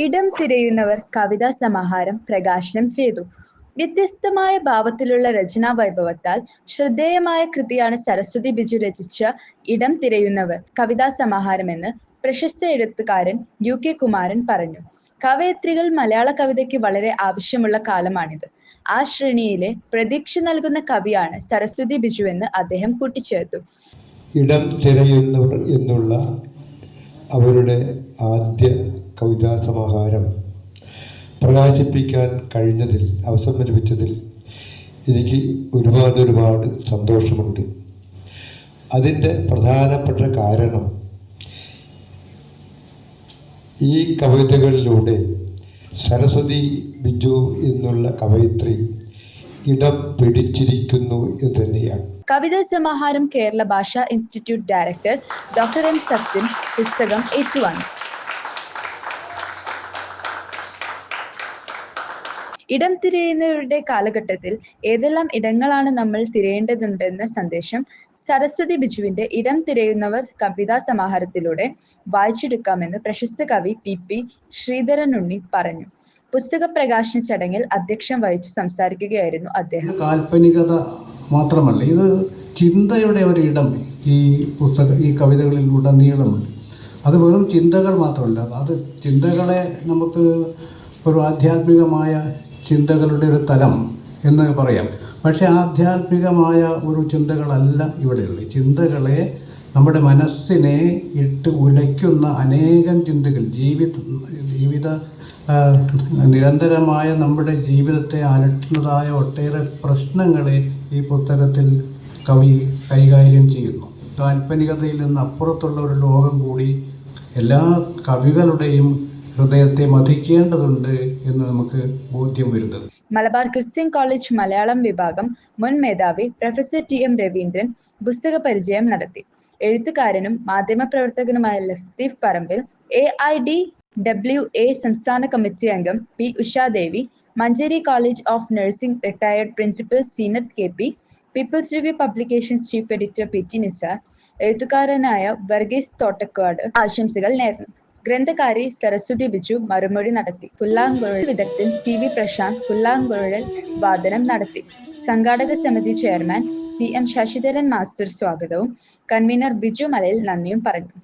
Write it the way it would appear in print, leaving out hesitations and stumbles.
ഇടം തിരയുന്നവർ കവിതാ സമാഹാരം പ്രകാശനം ചെയ്തു. വ്യത്യസ്തമായ ഭാവത്തിലുള്ള രചനാ വൈഭവത്താൽ ശ്രദ്ധേയമായ കൃതിയാണ് സരസ്വതി ബിജു രചിച്ച ഇടം തിരയുന്നവർ കവിതാ സമാഹാരമെന്ന് പ്രശസ്ത എഴുത്തുകാരൻ UK കുമാരൻ പറഞ്ഞു. കവയത്രികൾ മലയാള കവിതയ്ക്ക് വളരെ ആവശ്യമുള്ള കാലമാണിത്. ആ ശ്രേണിയിലെ പ്രതീക്ഷ നൽകുന്ന കവിയാണ് സരസ്വതി ബിജു എന്ന് അദ്ദേഹം കൂട്ടിച്ചേർത്തു. ഇടം തിരയുന്നവർ എന്നുള്ള അവരുടെ ആദ്യ കവിതാ സമാഹാരം പ്രകാശിപ്പിക്കാൻ കഴിഞ്ഞതിൽ, അവസരം ലഭിച്ചതിൽ എനിക്ക് ഒരുപാട് സന്തോഷമുണ്ട്. അതിൻ്റെ പ്രധാനപ്പെട്ട കാരണം ഈ കവിതകളിലൂടെ സരസ്വതി ബിജു എന്നുള്ള കവയിത്രി ഇടം പിടിച്ചിരിക്കുന്നു എന്ന് തന്നെയാണ്. കവിതാ സമാഹാരം കേരള ഭാഷാ institute director doctor M Sathyan പുസ്തകം ഏറ്റുവാങ്ങി. ഇടം തിരയുന്നവരുടെ കാലഘട്ടത്തിൽ ഏതെല്ലാം ഇടങ്ങളാണ് നമ്മൾ തിരയേണ്ടതുണ്ടെന്ന സന്ദേശം സരസ്വതി ബിജുവിന്റെ ഇടം തിരയുന്നവർ കവിതാ സമാഹാരത്തിലൂടെ വായിച്ചെടുക്കാമെന്ന് പ്രശസ്ത കവി PP ശ്രീധരനുണ്ണി പറഞ്ഞു. പുസ്തക പ്രകാശന ചടങ്ങിൽ അധ്യക്ഷം വഹിച്ചു സംസാരിക്കുകയായിരുന്നു അദ്ദേഹം. കാൽപ്പനികത മാത്രമല്ല, ഇത് ചിന്തയുടെ ഒരു ഇടം ഈ കവിതകളിൽ ഉടനീളമുണ്ട്. അത് വെറും ചിന്തകൾ മാത്രമല്ല, അത് ചിന്തകളെ നമുക്ക് ഒരു ആധ്യാത്മികമായ ചിന്തകളുടെ ഒരു തലം എന്ന് പറയാം. പക്ഷേ ആധ്യാത്മികമായ ഒരു ചിന്തകളല്ല ഇവിടെയുള്ളത്. ചിന്തകളെ, നമ്മുടെ മനസ്സിനെ ഇട്ട് ഉലയ്ക്കുന്ന അനേകം ചിന്തകൾ, ജീവിത നിരന്തരമായ നമ്മുടെ ജീവിതത്തെ അലട്ടുന്നതായ ഒട്ടേറെ പ്രശ്നങ്ങളെ ഈ പുസ്തകത്തിൽ കവി കൈകാര്യം ചെയ്യുന്നു. കാൽപ്പനികതയിൽ നിന്ന് അപ്പുറത്തുള്ള ഒരു ലോകം കൂടി എല്ലാ കവികളുടെയും ഹൃദയത്തെ മതിക്കേണ്ടതുണ്ട് എന്ന് നമുക്ക് ബോധ്യം വരുന്നത്. മലബാർ ക്രിസ്ത്യൻ കോളേജ് മലയാളം വിഭാഗം മുൻ മേധാവി പ്രൊഫസർ TM രവീന്ദ്രൻ പുസ്തക പരിചയം നടത്തി. എഴുത്തുകാരനും മാധ്യമപ്രവർത്തകനുമായ ലത്തീഫ് പറമ്പിൽ, AIDWA സംസ്ഥാന കമ്മിറ്റി അംഗം P Ushadevi, Manjeri college of nursing retired principal Seenath KP, people's review publications chief editor PT Nizar, എഴുത്തുകാരനായ വർഗീസ് തോട്ടക്കാട് ആശംസകൾ നേർന്നു. ഗ്രന്ഥകാരി സരസ്വതി ബിജു മറുമൊഴി നടത്തി. പുല്ലാങ്കുഴൽ വിദഗ്ധൻ CV പ്രശാന്ത് പുല്ലാങ്കുഴൽ വാദനം നടത്തി. സംഘാടക സമിതി ചെയർമാൻ CM ശശിധരൻ മാസ്റ്റർ സ്വാഗതവും കൺവീനർ ബിജു മലയിൽ നന്ദിയും പറഞ്ഞു.